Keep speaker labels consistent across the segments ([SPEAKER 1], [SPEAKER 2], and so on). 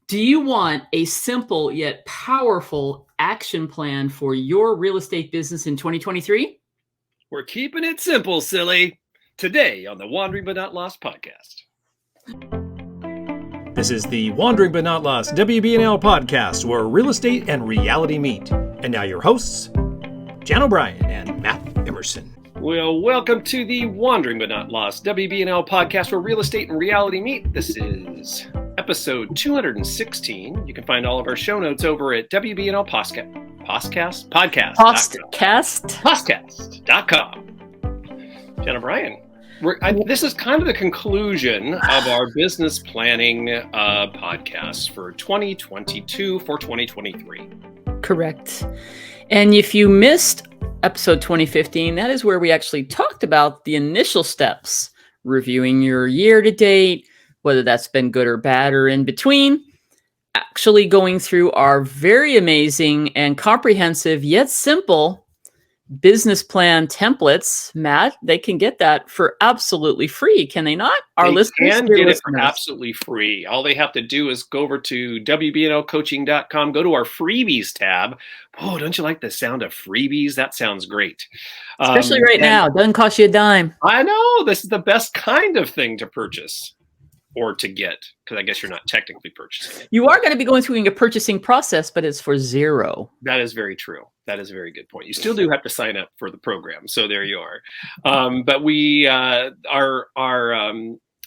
[SPEAKER 1] Do you want a simple yet powerful action plan for your real estate business in 2023?
[SPEAKER 2] We're keeping it simple, silly. Today on the Wandering But Not Lost podcast.
[SPEAKER 3] This is the Wandering But Not Lost WBNL podcast, where real estate and reality meet. And now your hosts, Jan O'Brien and Matt Emerson.
[SPEAKER 2] Well, welcome to the Wandering But Not Lost WBNL podcast, where real estate and reality meet. This is episode 216. You can find all of our show notes over at WBNL podcast.com. Jan O'Brien. This is kind of the conclusion of our business planning podcast for 2022 for 2023.
[SPEAKER 1] Correct. And if you missed episode 2015, that is where we actually talked about the initial steps, reviewing your year to date, whether that's been good or bad or in between, actually going through our very amazing and comprehensive yet simple business plan templates. Matt, they can get that for absolutely free, can they not?
[SPEAKER 2] Our listeners can get it for absolutely free. All they have to do is go over to WBNLcoaching.com, go to our freebies tab. Oh, don't you like the sound of freebies? That sounds great.
[SPEAKER 1] Especially right now. Doesn't cost you a dime.
[SPEAKER 2] I know. This is the best kind of thing to purchase. Or to get, because I guess you're not technically purchasing.
[SPEAKER 1] You are going to be going through a purchasing process, but it's for zero.
[SPEAKER 2] That is very true. That is a very good point. You still do have to sign up for the program, so there you are. But we our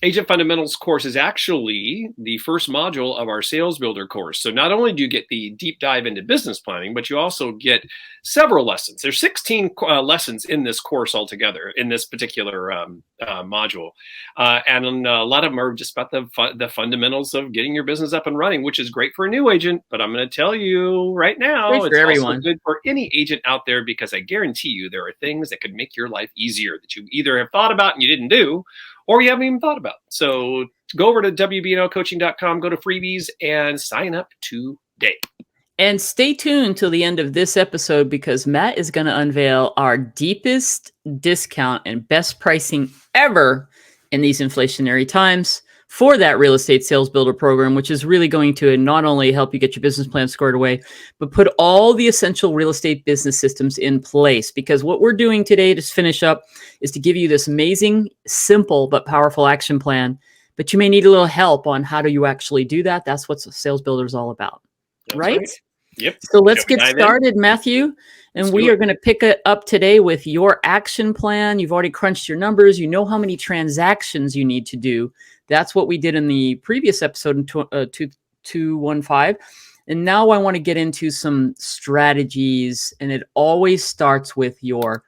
[SPEAKER 2] Agent Fundamentals course is actually the first module of our Sales Builder course. So not only do you get the deep dive into business planning, but you also get several lessons. There's 16 lessons in this course altogether, in this particular module. And a lot of them are just about the fundamentals of getting your business up and running, which is great for a new agent. But I'm going to tell you right now, it's also good for any agent out there, because I guarantee you there are things that could make your life easier that you either have thought about and you didn't do, or you haven't even thought about. So go over to WBNLcoaching.com, go to freebies, and sign up today.
[SPEAKER 1] And stay tuned till the end of this episode, because Matt is going to unveil our deepest discount and best pricing ever in these inflationary times for that real estate sales builder program, which is really going to not only help you get your business plan squared away, but put all the essential real estate business systems in place. Because what we're doing today to finish up is to give you this amazing, simple, but powerful action plan. But you may need a little help on how do you actually do that. That's what Sales Builder is all about.
[SPEAKER 2] That's
[SPEAKER 1] right?
[SPEAKER 2] Yep.
[SPEAKER 1] So let's get started, Matthew. And we are going to pick it up today with your action plan. You've already crunched your numbers. You know how many transactions you need to do. That's what we did in the previous episode in 215. And now I want to get into some strategies. And it always starts with your,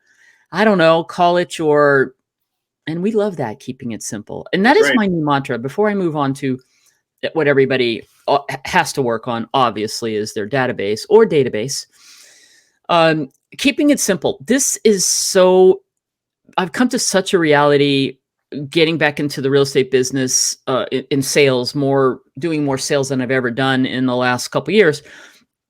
[SPEAKER 1] I don't know, call it your, and we love that, keeping it simple. And that is my new mantra. Before I move on to what everybody has to work on, obviously, is their database or database. Keeping it simple. This is so, I've come to such a reality getting back into the real estate business in sales, doing more sales than I've ever done in the last couple of years,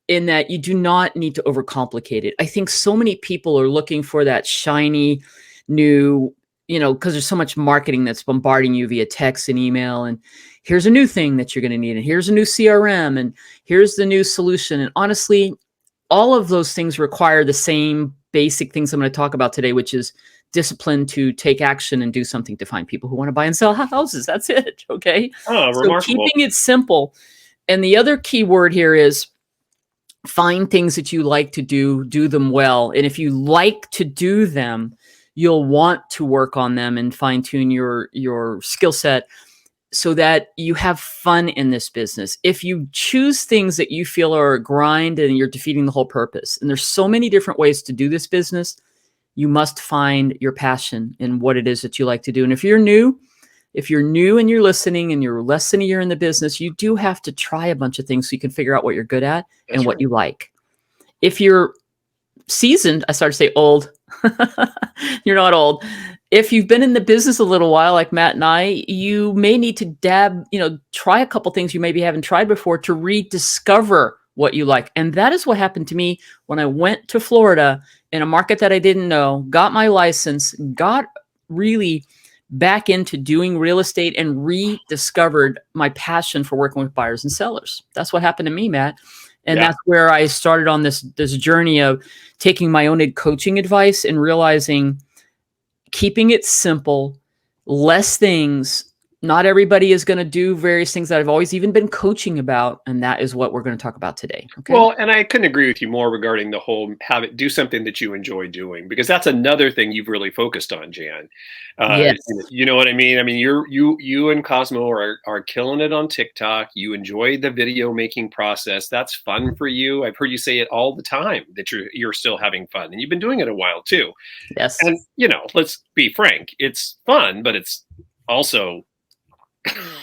[SPEAKER 1] in that you do not need to overcomplicate it. I think so many people are looking for that shiny new, because there's so much marketing that's bombarding you via text and email, and here's a new thing that you're going to need, and here's a new CRM, and here's the new solution. And honestly, all of those things require the same basic things I'm going to talk about today, which is discipline to take action and do something to find people who want to buy and sell houses. That's it. Okay.
[SPEAKER 2] Oh,
[SPEAKER 1] so
[SPEAKER 2] remarkable.
[SPEAKER 1] Keeping it simple. And the other key word here is find things that you like to do them well. And if you like to do them, you'll want to work on them and fine tune your skill set so that you have fun in this business. If you choose things that you feel are a grind, and you're defeating the whole purpose. And there's so many different ways to do this business. You must find your passion in what it is that you like to do. And if you're new and you're listening and you're less than a year in the business, you do have to try a bunch of things so you can figure out what you're good at and what you like. If you're seasoned, I started to say old. You're not old. If you've been in the business a little while, like Matt and I, you may need to try a couple things you maybe haven't tried before to rediscover what you like. And that is what happened to me when I went to Florida in a market that I didn't know, got my license, got really back into doing real estate and rediscovered my passion for working with buyers and sellers. That's what happened to me, Matt. And that's where I started on this journey of taking my own coaching advice and realizing keeping it simple, less things. Not everybody is going to do various things that I've always even been coaching about. And that is what we're going to talk about today. Okay.
[SPEAKER 2] Well, and I couldn't agree with you more regarding the whole do something that you enjoy doing, because that's another thing you've really focused on, Jan.
[SPEAKER 1] Yes.
[SPEAKER 2] You know what I mean? I mean, you and Cosmo are killing it on TikTok. You enjoy the video making process. That's fun for you. I've heard you say it all the time that you're still having fun, and you've been doing it a while too.
[SPEAKER 1] Yes.
[SPEAKER 2] And let's be frank, it's fun, but it's also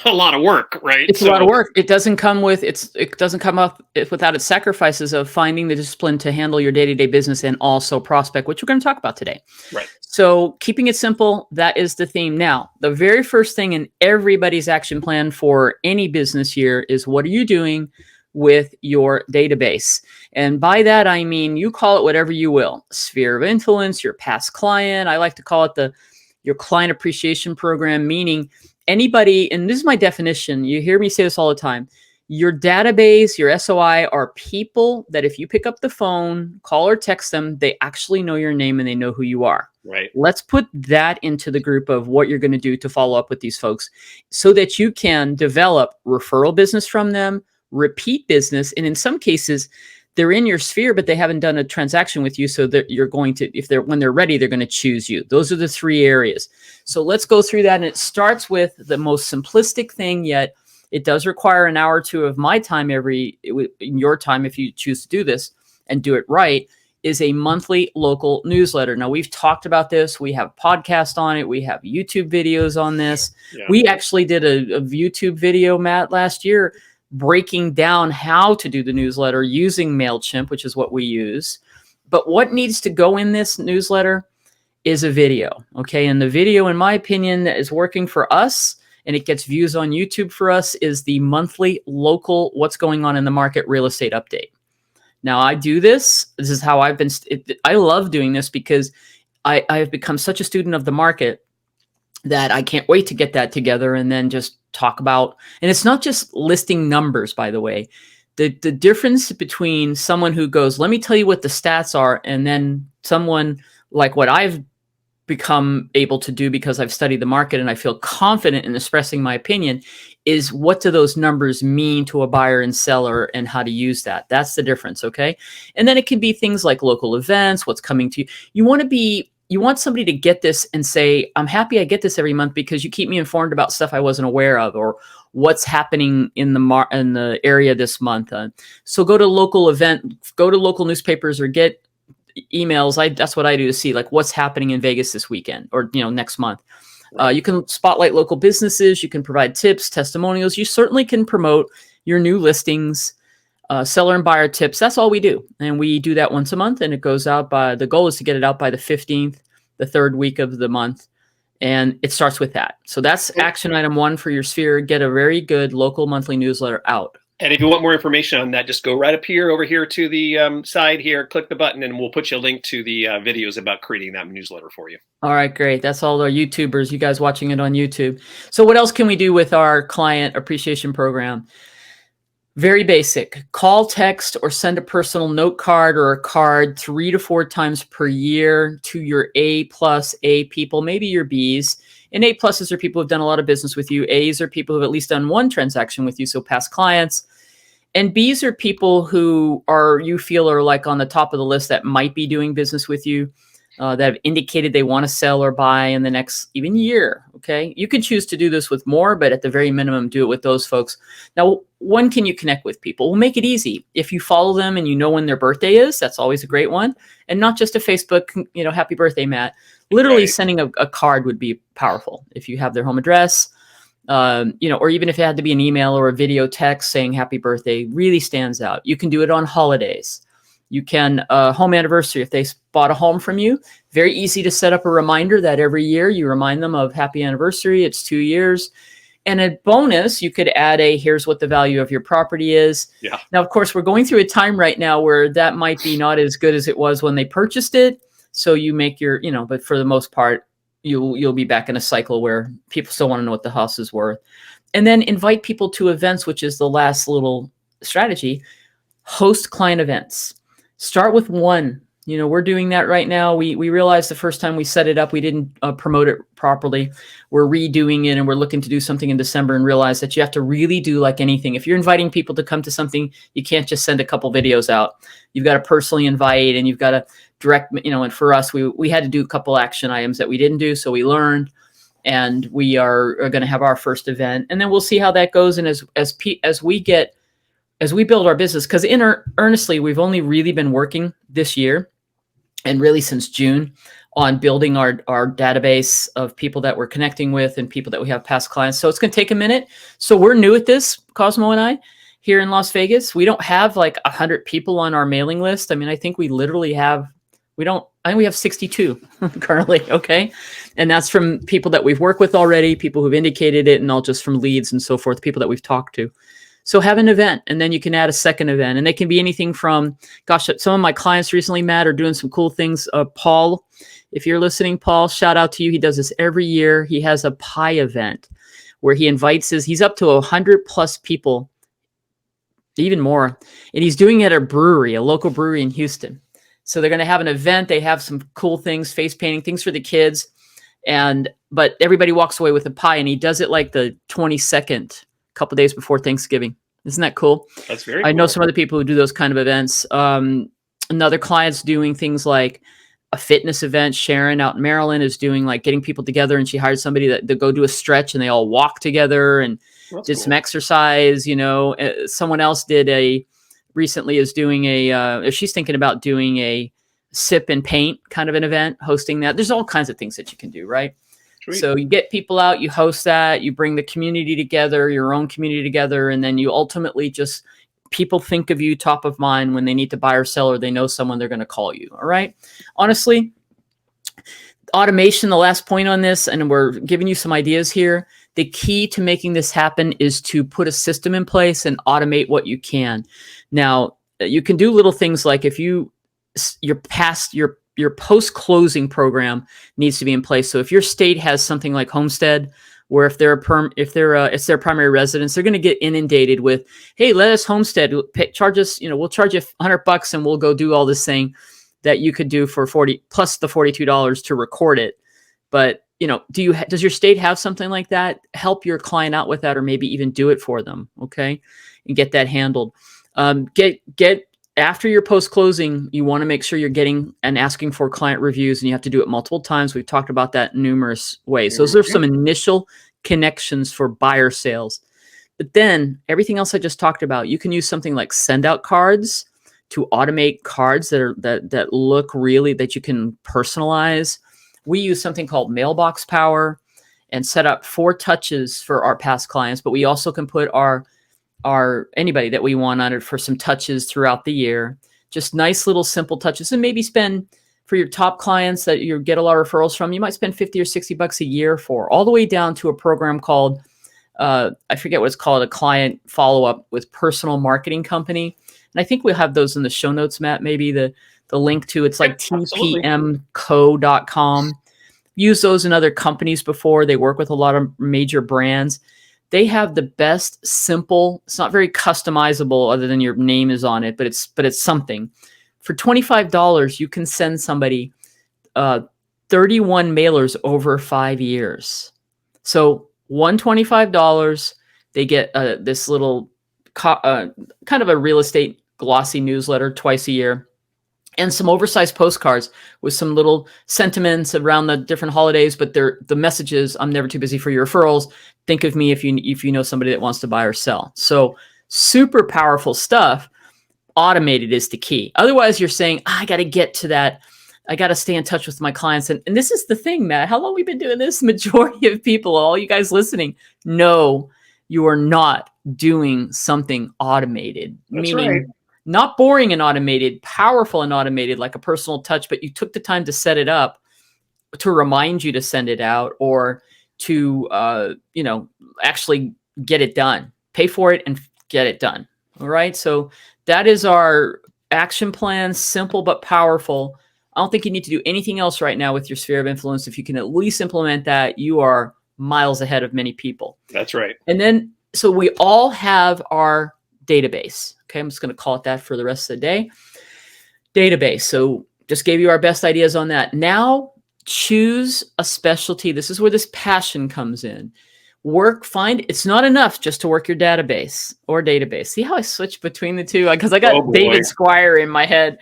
[SPEAKER 2] a lot of work, right?
[SPEAKER 1] It's a lot of work. It doesn't come up without its sacrifices of finding the discipline to handle your day-to-day business and also prospect, which we're going to talk about today.
[SPEAKER 2] Right.
[SPEAKER 1] So keeping it simple, that is the theme. Now, the very first thing in everybody's action plan for any business year is, what are you doing with your database? And by that, I mean, you call it whatever you will. Sphere of influence, your past client. I like to call it your client appreciation program, meaning anybody, and this is my definition, you hear me say this all the time, your database, your SOI are people that if you pick up the phone, call or text them, they actually know your name and they know who you are.
[SPEAKER 2] Right.
[SPEAKER 1] Let's put that into the group of what you're going to do to follow up with these folks so that you can develop referral business from them, repeat business, and in some cases, they're in your sphere, but they haven't done a transaction with you. So that you're going to, when they're ready, they're going to choose you. Those are the three areas. So let's go through that. And it starts with the most simplistic thing, yet it does require an hour or two of my time in your time, if you choose to do this and do it right, is a monthly local newsletter. Now, we've talked about this. We have podcasts on it. We have YouTube videos on this. Yeah. We actually did a YouTube video, Matt, last year, breaking down how to do the newsletter using MailChimp, which is what we use. But what needs to go in this newsletter is a video, okay? And the video, in my opinion, that is working for us, and it gets views on YouTube for us, is the monthly local what's going on in the market real estate update. Now, I do this. This is how I've been. I love doing this because I've become such a student of the market that I can't wait to get that together and then just talk about. And it's not just listing numbers, by the way. The difference between someone who goes, let me tell you what the stats are, and then someone like what I've become able to do because I've studied the market and I feel confident in expressing my opinion, is what do those numbers mean to a buyer and seller and how to use that. That's the difference, okay? And then it can be things like local events, what's coming to you. You want somebody to get this and say, I'm happy I get this every month because you keep me informed about stuff I wasn't aware of or what's happening in the area this month. So go to local newspapers or get emails. That's what I do to see like what's happening in Vegas this weekend or next month. You can spotlight local businesses. You can provide tips, testimonials. You certainly can promote your new listings. Seller and buyer tips. That's all we do. And we do that once a month, and it goes out the goal is to get it out by the 15th, the third week of the month. And it starts with that. So that's action item 1 for your sphere. Get a very good local monthly newsletter out.
[SPEAKER 2] And if you want more information on that, just go right up over here to the side here, click the button, and we'll put you a link to the videos about creating that newsletter for you.
[SPEAKER 1] All right, great. That's all our YouTubers, you guys watching it on YouTube. So what else can we do with our client appreciation program? Very basic. Call, text, or send a personal note card or a card 3 to 4 times per year to your A+ people, maybe your Bs. And A+ are people who've done a lot of business with you. A's are people who've at least done one transaction with you, so past clients. And B's are people who you feel are like on the top of the list that might be doing business with you, that have indicated they want to sell or buy in the next even year, okay? You can choose to do this with more, but at the very minimum, do it with those folks. Now, when can you connect with people? We'll make it easy. If you follow them and you know when their birthday is, that's always a great one. And not just a Facebook, happy birthday, Matt. Literally right. Sending a card would be powerful. If you have their home address, or even if it had to be an email or a video text saying happy birthday, really stands out. You can do it on holidays. You can, home anniversary, if they bought a home from you, very easy to set up a reminder that every year you remind them of happy anniversary. It's 2 years. And a bonus, you could add here's what the value of your property is. Yeah. Now, of course, we're going through a time right now where that might be not as good as it was when they purchased it. So you make but for the most part, you'll be back in a cycle where people still want to know what the house is worth. And then invite people to events, which is the last little strategy. Host client events. Start with one. We're doing that right now. We realized the first time we set it up, we didn't promote it properly. We're redoing it, and we're looking to do something in December and realize that you have to really do like anything. If you're inviting people to come to something, you can't just send a couple videos out. You've got to personally invite, and you've got to direct, and for us, we had to do a couple action items that we didn't do. So we learned, and we are going to have our first event, and then we'll see how that goes. And as we build our business, because earnestly, we've only really been working this year and really since June on building our database of people that we're connecting with and people that we have past clients. So it's going to take a minute. So we're new at this, Cosmo and I, here in Las Vegas. We don't have like 100 people on our mailing list. I mean, I think we literally have, I think we have 62 currently. Okay. And that's from people that we've worked with already, people who've indicated it, and all just from leads and so forth, people that we've talked to. So have an event, and then you can add a second event. And they can be anything from, some of my clients recently, Matt, are doing some cool things. Paul, if you're listening, Paul, shout out to you. He does this every year. He has a pie event where he invites he's up to 100+ people, even more. And he's doing it at a local brewery in Houston. So they're going to have an event. They have some cool things, face painting, things for the kids. But everybody walks away with a pie, and he does it like the 22nd, couple days before Thanksgiving. Isn't that cool?
[SPEAKER 2] That's very cool.
[SPEAKER 1] I know some other people who do those kind of events. Another client's doing things like a fitness event. Sharon out in Maryland is doing like getting people together, and she hired somebody that go do a stretch, and they all walk together and did some exercise. Someone else recently is doing she's thinking about doing a sip and paint kind of an event, hosting that. There's all kinds of things that you can do, right? Sweet. So you get people out, you host that, you bring the community together, your own community together, and then you ultimately people think of you top of mind when they need to buy or sell, or they know someone, they're going to call you. All right. Honestly, automation, the last point on this, and we're giving you some ideas here. The key to making this happen is to put a system in place and automate what you can. Now, you can do little things like if your post-closing program needs to be in place. So if your state has something like Homestead, where if it's their primary residence, they're going to get inundated with, hey, let us Homestead, charge us, we'll charge you $100 and we'll go do all this thing that you could do for 40 plus the $42 to record it. But does your state have something like that? Help your client out with that, or maybe even do it for them. Okay. And get that handled. After your post-closing, you want to make sure you're getting and asking for client reviews, and you have to do it multiple times. We've talked about that in numerous ways. Those are some initial connections for buyer sales. But then everything else I just talked about, you can use something like send out cards to automate cards that look really, that you can personalize. We use something called Mailbox Power and set up 4 touches for our past clients, but we also can put anybody that we want on it for some touches throughout the year. Just nice little simple touches, and maybe spend for your top clients that you get a lot of referrals from. You might spend $50 or $60 a year for, all the way down to a program called, I forget what it's called, a client follow-up with personal marketing company. And I think we'll have those in the show notes, Matt, maybe the link to, it's like tpmco.com. Use those in other companies before. They work with a lot of major brands. They have the best simple, it's not very customizable other than your name is on it, but it's something. For $25, you can send somebody 31 mailers over 5 years. So $125, they get this little kind of a real estate glossy newsletter twice a year, and some oversized postcards with some little sentiments around the different holidays. But the message is, I'm never too busy for your referrals. Think of me if you know somebody that wants to buy or sell. So super powerful stuff. Automated is the key. Otherwise, you're saying, I got to get to that. I got to stay in touch with my clients. And this is the thing, Matt. How long we've been doing this? Majority of people, all you guys listening, know you are not doing something automated.
[SPEAKER 2] That's
[SPEAKER 1] meaning
[SPEAKER 2] right.
[SPEAKER 1] Not boring and automated, powerful and automated, like a personal touch, but you took the time to set it up to remind you to send it out, or to, actually get it done. Pay for it and get it done. All right. So that is our action plan, simple but powerful. I don't think you need to do anything else right now with your sphere of influence. If you can at least implement that, you are miles ahead of many people.
[SPEAKER 2] That's right.
[SPEAKER 1] And then, so we all have our database. Okay, I'm just going to call it that for the rest of the day. Database. So just gave you our best ideas on that. Now choose a specialty. This is where this passion comes in. It's not enough just to work your database or database. See how I switch between the two? Because I got David Squire in my head.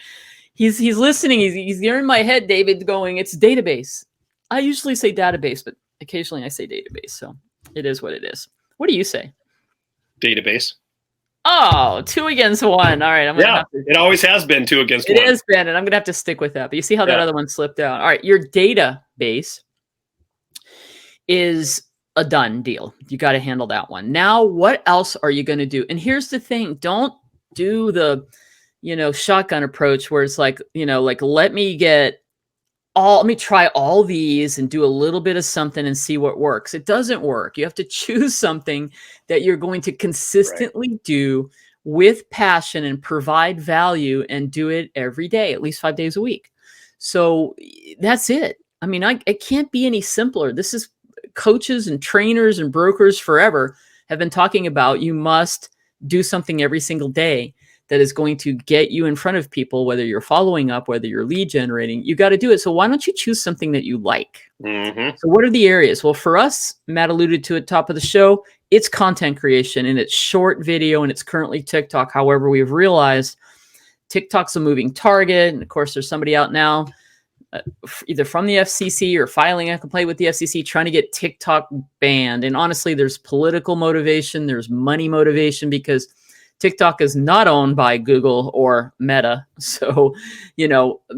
[SPEAKER 1] He's listening. He's in my head, David, going, it's database. I usually say database, but occasionally I say database. So it is what it is. What do you say?
[SPEAKER 2] Database.
[SPEAKER 1] Oh, 2 against 1. All right.
[SPEAKER 2] It always has been 2 against 1.
[SPEAKER 1] It has been, and I'm going to have to stick with that. But you see how that other one slipped out. All right. Your database is a done deal. You got to handle that one. Now, what else are you going to do? And here's the thing. Don't do the, shotgun approach where it's like, let me try all these and do a little bit of something and see what works. It doesn't work. You have to choose something that you're going to consistently do with passion and provide value and do it every day, at least 5 days a week. So that's it. I mean, it can't be any simpler. This is coaches and trainers and brokers forever have been talking about. You must do something every single day that is going to get you in front of people, whether you're following up, whether you're lead generating. You got to do it. So why don't you choose something that you like? Mm-hmm. So what are the areas? Well, for us, Matt alluded to at top of the show, it's content creation and it's short video and it's currently TikTok. However, we've realized TikTok's a moving target. And of course, there's somebody out now either from the FCC or filing a complaint with the FCC trying to get TikTok banned. And honestly, there's political motivation. There's money motivation because TikTok is not owned by Google or Meta. So,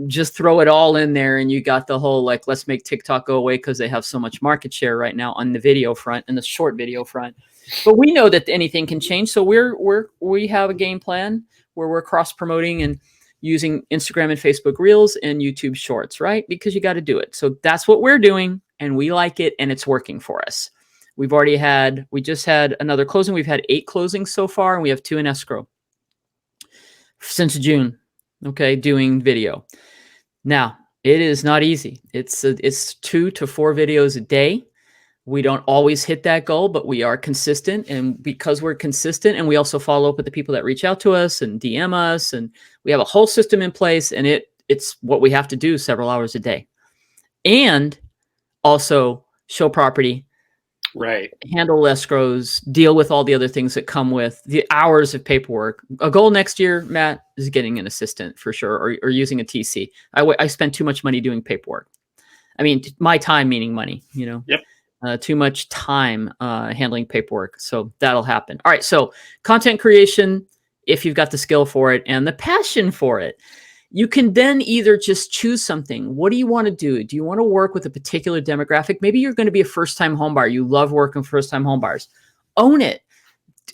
[SPEAKER 1] just throw it all in there and you got the whole, let's make TikTok go away because they have so much market share right now on the video front and the short video front. But we know that anything can change. So we have a game plan where we're cross promoting and using Instagram and Facebook Reels and YouTube Shorts, right? Because you got to do it. So that's what we're doing and we like it and it's working for us. We just had another closing. We've had 8 closings so far, and we have 2 in escrow since June. Okay, doing video. Now, it is not easy. It's 2 to 4 videos a day. We don't always hit that goal, but we are consistent. And because we're consistent, and we also follow up with the people that reach out to us and DM us, and we have a whole system in place, and it's what we have to do several hours a day. And also show property.
[SPEAKER 2] Right. Handle
[SPEAKER 1] escrows, deal with all the other things that come with the hours of paperwork. A goal next year, Matt, is getting an assistant for sure, or using a TC. I spend too much money doing paperwork. I mean, my time meaning money,
[SPEAKER 2] Yep.
[SPEAKER 1] Too much time handling paperwork. So that'll happen. All right. So content creation, if you've got the skill for it and the passion for it. You can then either just choose something. What do you want to do? Do you want to work with a particular demographic? Maybe you're going to be a first-time home buyer. You love working with first-time home buyers. Own it.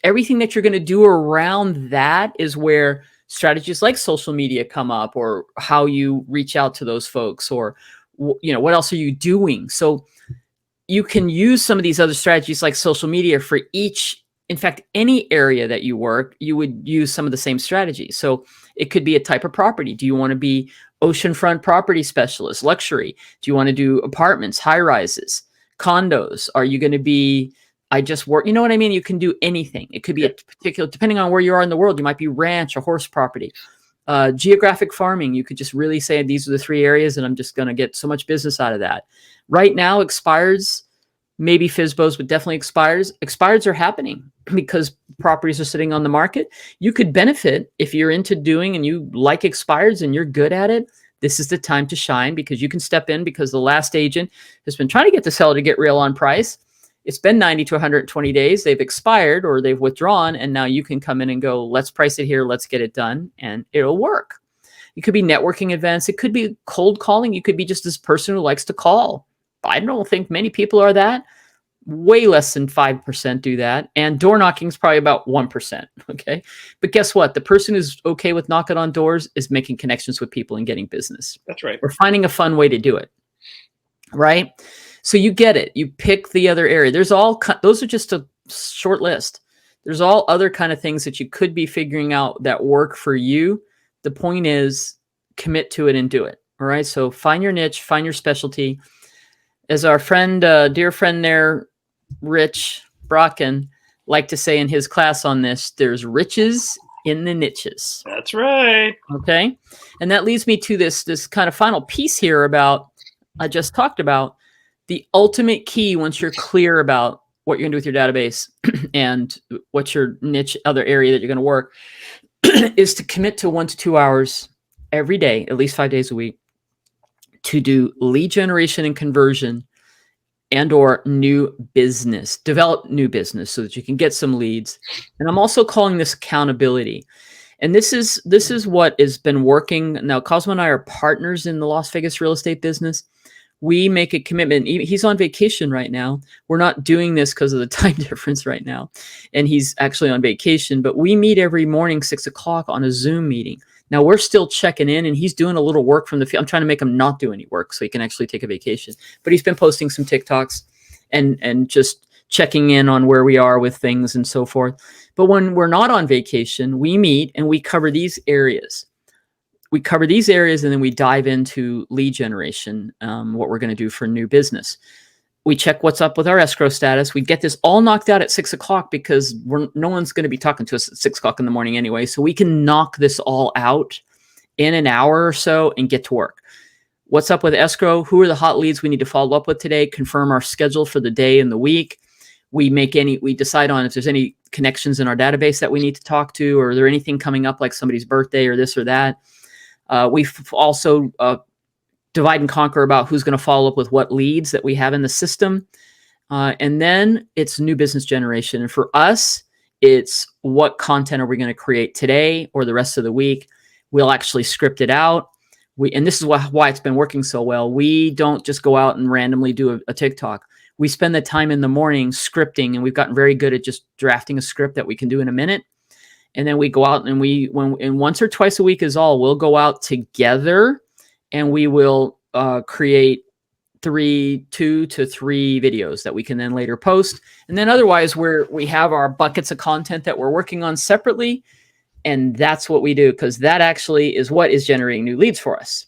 [SPEAKER 1] Everything that you're going to do around that is where strategies like social media come up, or how you reach out to those folks, or what else are you doing? So you can use some of these other strategies like social media for each. In fact, any area that you work, you would use some of the same strategies. So it could be a type of property. Do you want to be oceanfront property specialist, luxury? Do you want to do apartments, high rises, condos? Are you going to be, I just work, you know what I mean? You can do anything. It could be a particular, depending on where you are in the world, you might be ranch or horse property. Geographic farming, you could just really say, these are the 3 areas and I'm just going to get so much business out of that. Right now, expireds, maybe FSBOs, but definitely expires. Expireds are happening because properties are sitting on the market. You could benefit if you're into doing and you like expireds and you're good at it. This is the time to shine because you can step in because the last agent has been trying to get the seller to get real on price. It's been 90 to 120 days. They've expired or they've withdrawn. And now you can come in and go, let's price it here. Let's get it done. And it'll work. It could be networking events. It could be cold calling. You could be just this person who likes to call. I don't think many people are that. Way less than 5% do that. And door knocking is probably about 1%. Okay. But guess what? The person who's okay with knocking on doors is making connections with people and getting business.
[SPEAKER 2] That's right.
[SPEAKER 1] We're finding a fun way to do it. Right. So you get it. You pick the other area. Those are just a short list. There's all other kind of things that you could be figuring out that work for you. The point is commit to it and do it. All right. So find your niche, find your specialty. As our friend, dear friend there, Rich Brocken, like to say in his class on this, there's riches in the niches.
[SPEAKER 2] That's right.
[SPEAKER 1] Okay. And that leads me to this kind of final piece here about, I just talked about the ultimate key once you're clear about what you're going to do with your database and what's your niche, other area that you're going to work, is to commit to 1 to 2 hours every day, at least 5 days a week, to do lead generation and conversion and or new business, develop new business so that you can get some leads. And I'm also calling this accountability. And this is what has been working. Now, Cosmo and I are partners in the Las Vegas real estate business. We make a commitment. He's on vacation right now. We're not doing this because of the time difference right now. And he's actually on vacation, but we meet every morning, 6 o'clock on a Zoom meeting. Now we're still checking in and he's doing a little work from the field. I'm trying to make him not do any work so he can actually take a vacation, but he's been posting some TikToks and just checking in on where we are with things and so forth. But when we're not on vacation, we meet and we cover these areas. We cover these areas and then we dive into lead generation, what we're going to do for new business. We check what's up with our escrow status. We get this all knocked out at 6 o'clock because no one's going to be talking to us at 6 o'clock in the morning anyway. So we can knock this all out in an hour or so and get to work. What's up with escrow? Who are the hot leads we need to follow up with today? Confirm our schedule for the day and the week. We decide on if there's any connections in our database that we need to talk to, or is there anything coming up like somebody's birthday or this or that. We also divide and conquer about who's going to follow up with what leads that we have in the system. And then it's new business generation. And for us, it's what content are we going to create today or the rest of the week? We'll actually script it out. And this is why it's been working so well. We don't just go out and randomly do a TikTok. We spend the time in the morning scripting, and we've gotten very good at just drafting a script that we can do in a minute. And then we go out and and once or twice a week is all, we'll go out together and we will create 2 to 3 videos that we can then later post. And then otherwise we have our buckets of content that we're working on separately. And that's what we do, because that actually is what is generating new leads for us.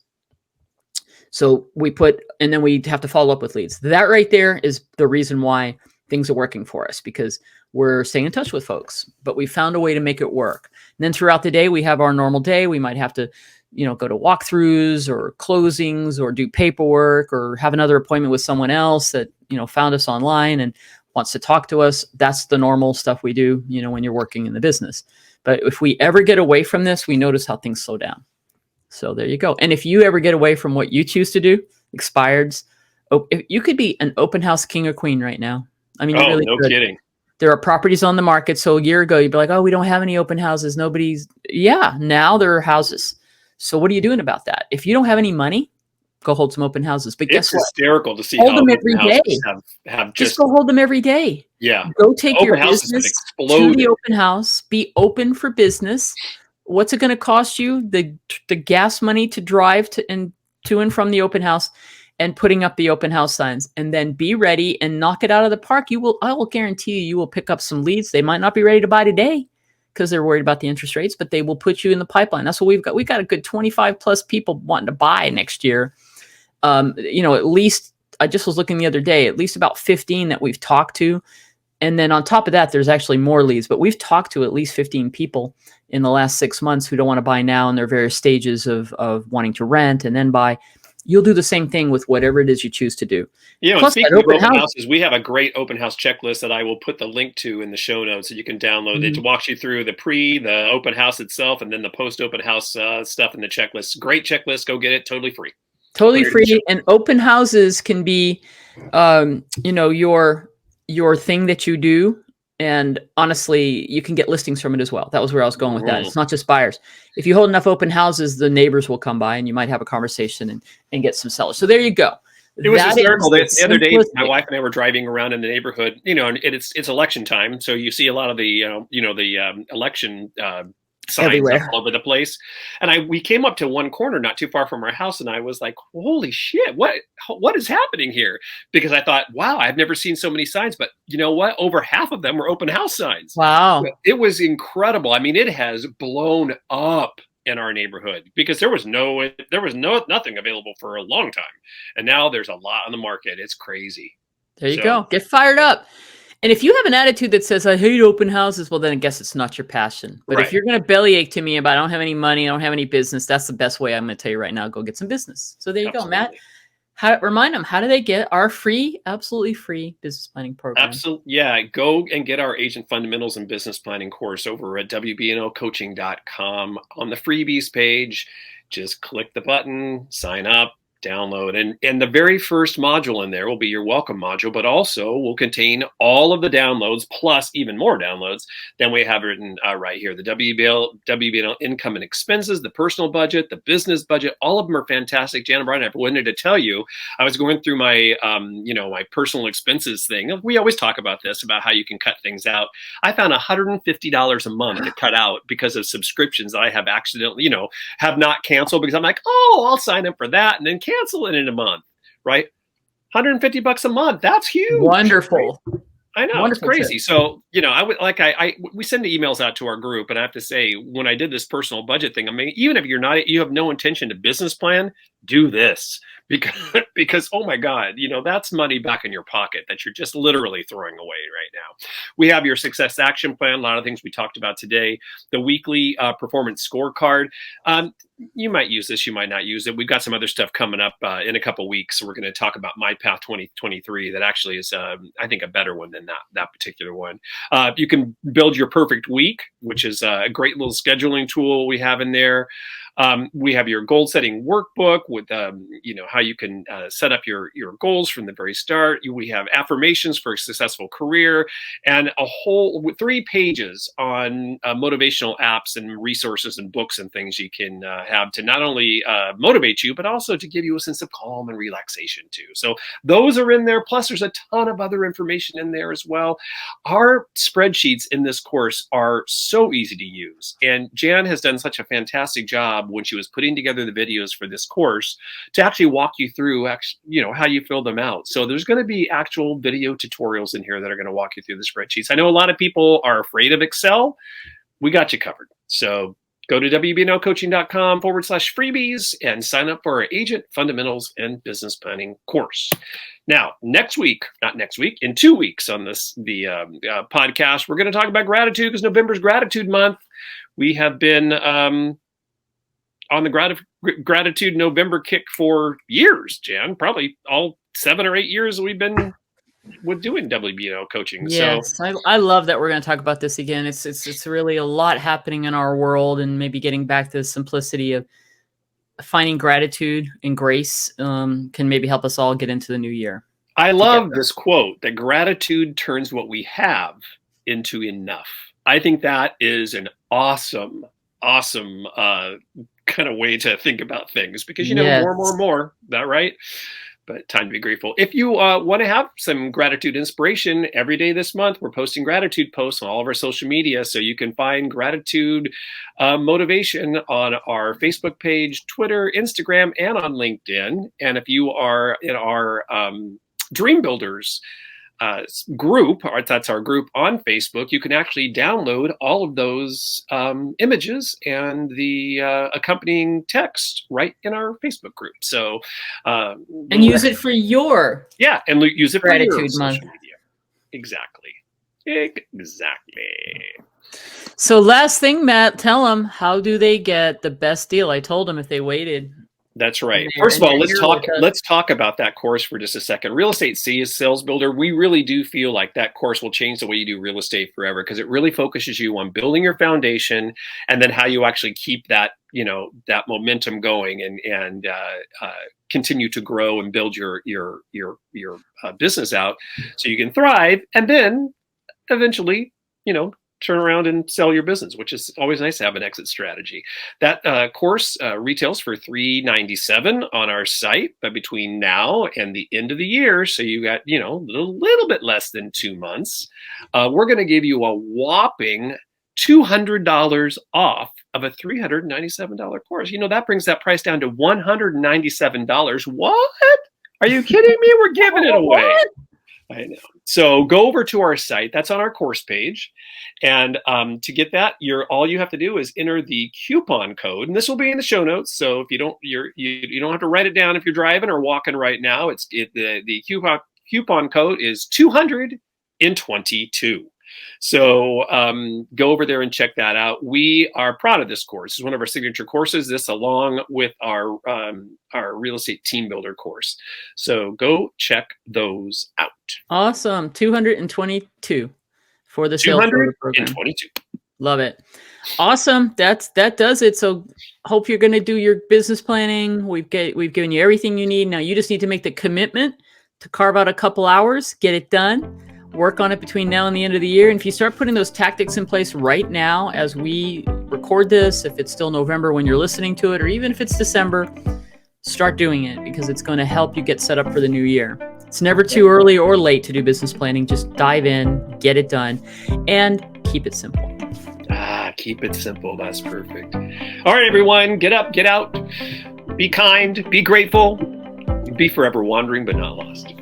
[SPEAKER 1] So and then we have to follow up with leads. That right there is the reason why things are working for us, because we're staying in touch with folks, but we found a way to make it work. And then throughout the day, we have our normal day. We might have to, go to walkthroughs or closings or do paperwork or have another appointment with someone else that, found us online and wants to talk to us. That's the normal stuff we do, when you're working in the business. But if we ever get away from this, we notice how things slow down. So there you go. And if you ever get away from what you choose to do, expireds, you could be an open house king or queen right now. I mean, really
[SPEAKER 2] no kidding.
[SPEAKER 1] There are properties on the market. So a year ago, you'd be like, oh, we don't have any open houses. Now there are houses. So what are you doing about that? If you don't have any money, go hold some open houses. But guess what?
[SPEAKER 2] It's hysterical to see
[SPEAKER 1] hold
[SPEAKER 2] how
[SPEAKER 1] them every day.
[SPEAKER 2] Have
[SPEAKER 1] just go hold them every day.
[SPEAKER 2] Yeah.
[SPEAKER 1] Go take
[SPEAKER 2] open
[SPEAKER 1] your business to the open house. Be open for business. What's it going to cost you? The gas money to drive to and from the open house and putting up the open house signs, and then be ready and knock it out of the park. I will guarantee you will pick up some leads. They might not be ready to buy today because they're worried about the interest rates, but they will put you in the pipeline. That's what we've got. We've got a good 25 plus people wanting to buy next year. At least, I just was looking the other day, at least about 15 that we've talked to. And then on top of that, there's actually more leads, but we've talked to at least 15 people in the last 6 months who don't want to buy now, in their various stages of wanting to rent and then buy. You'll do the same thing with whatever it is you choose to do.
[SPEAKER 2] And speaking of open houses, we have a great open house checklist that I will put the link to in the show notes so you can download it. It walks you through the open house itself, and then the post open house stuff in the checklist. Great checklist. Go get it. Totally free.
[SPEAKER 1] Totally free. And open houses can be, your thing that you do. And honestly, you can get listings from it as well. That was where I was going with that. It's not just buyers. If you hold enough open houses, the neighbors will come by and you might have a conversation and get some sellers. So there you go.
[SPEAKER 2] It was hysterical. The other day, my wife and I were driving around in the neighborhood, and it's election time. So you see a lot of the, election signs
[SPEAKER 1] everywhere
[SPEAKER 2] all over the place. And we came up to one corner not too far from our house, and I was like, holy shit, what is happening here? Because I thought, wow, I've never seen so many signs. But you know what? Over half of them were open house signs.
[SPEAKER 1] Wow.
[SPEAKER 2] It was incredible. I mean, it has blown up in our neighborhood because there was nothing available for a long time. And now there's a lot on the market. It's crazy.
[SPEAKER 1] There you go. Get fired up. And if you have an attitude that says, I hate open houses, well, then I guess it's not your passion. But if you're going to bellyache to me about, I don't have any money, I don't have any business, that's the best way I'm going to tell you right now, go get some business. So there you go, Matt. Remind them, how do they get our free, absolutely free business planning program?
[SPEAKER 2] Absolutely. Yeah. Go and get our Agent Fundamentals and Business Planning course over at WBNLcoaching.com. On the freebies page, just click the button, sign up, download. And the very first module in there will be your welcome module, but also will contain all of the downloads plus even more downloads than we have written right here. The WBNL income and expenses, the personal budget, the business budget, all of them are fantastic. Jan and Brian, I wanted to tell you, I was going through my, my personal expenses thing. We always talk about this, about how you can cut things out. I found $150 a month to cut out because of subscriptions that I have accidentally, have not canceled because I'm like, oh, I'll sign up for that and then cancel it in a month, right? $150 a month. That's huge.
[SPEAKER 1] Wonderful.
[SPEAKER 2] Right? I know. Wonderful, it's crazy. Tip. So, we send the emails out to our group, and I have to say, when I did this personal budget thing, I mean, even if you have no intention to business plan, do this because oh my God, that's money back in your pocket that you're just literally throwing away right now. We have your success action plan, a lot of things we talked about today, the weekly performance scorecard. You might use this, you might not use it. We've got some other stuff coming up in a couple of weeks. So we're going to talk about My Path 2023. That actually is, I think, a better one than that particular one. You can build your perfect week, which is a great little scheduling tool we have in there. We have your goal setting workbook with, how you can set up your goals from the very start. We have affirmations for a successful career and a whole 3 pages on motivational apps and resources and books and things you can have to not only motivate you, but also to give you a sense of calm and relaxation too. So those are in there. Plus there's a ton of other information in there as well. Our spreadsheets in this course are so easy to use. And Jan has done such a fantastic job when she was putting together the videos for this course to actually walk you through how you fill them out. So there's going to be actual video tutorials in here that are going to walk you through the spreadsheets. I know a lot of people are afraid of Excel. We got you covered. So go to WBNLcoaching.com/freebies and sign up for our Agent Fundamentals and Business Planning course. Now, in 2 weeks on the podcast, we're going to talk about gratitude because November's Gratitude Month. We have been on the Gratitude November kick for years, Jan, probably all 7 or 8 years we've been doing WBNL coaching.
[SPEAKER 1] Yes, so I love that we're going to talk about this again. It's really a lot happening in our world, and maybe getting back to the simplicity of finding gratitude and grace can maybe help us all get into the new year.
[SPEAKER 2] I love this quote that gratitude turns what we have into enough. I think that is an awesome kind of way to think about things because more, is that right? But time to be grateful. If you want to have some gratitude inspiration every day this month, we're posting gratitude posts on all of our social media. So you can find gratitude motivation on our Facebook page, Twitter, Instagram, and on LinkedIn. And if you are in our Dream Builders group, that's our group on Facebook, you can actually download all of those images and the accompanying text right in our Facebook group. So
[SPEAKER 1] and use it for your
[SPEAKER 2] and use it for
[SPEAKER 1] Gratitude
[SPEAKER 2] your
[SPEAKER 1] Month.
[SPEAKER 2] social media. Exactly.
[SPEAKER 1] So last thing, Matt, tell them, how do they get the best deal? I told them if they waited.
[SPEAKER 2] That's right. First of all, let's talk about that course for just a second. Real Estate C is Sales Builder. We really do feel like that course will change the way you do real estate forever because it really focuses you on building your foundation and then how you actually keep that, that momentum going and continue to grow and build your business out so you can thrive and then eventually, turn around and sell your business, which is always nice to have an exit strategy. That course retails for $397 on our site, but between now and the end of the year, so you got, a little bit less than 2 months, we're going to give you a whopping $200 off of a $397 course. That brings that price down to $197. What? Are you kidding me? We're giving it away. I know. So go over to our site. That's on our course page. And to get that, all you have to do is enter the coupon code, and this will be in the show notes. So if you don't have to write it down if you're driving or walking right now. The coupon code is 222. So go over there and check that out. We are proud of this course. It's one of our signature courses. This along with our real estate team builder course. So go check those out.
[SPEAKER 1] Awesome. 222 for the sales builder program.
[SPEAKER 2] 222.
[SPEAKER 1] Love it. Awesome. That does it. So hope you're going to do your business planning. We've given you everything you need. Now you just need to make the commitment to carve out a couple hours, get it done, work on it between now and the end of the year. And if you start putting those tactics in place right now, as we record this, if it's still November when you're listening to it, or even if it's December, start doing it, because it's going to help you get set up for the new year. It's never too early or late to do business planning. Just dive in, get it done, and keep it simple.
[SPEAKER 2] Keep it simple. That's perfect. All right, everyone, get up, get out, be kind, be grateful, be forever wandering but not lost.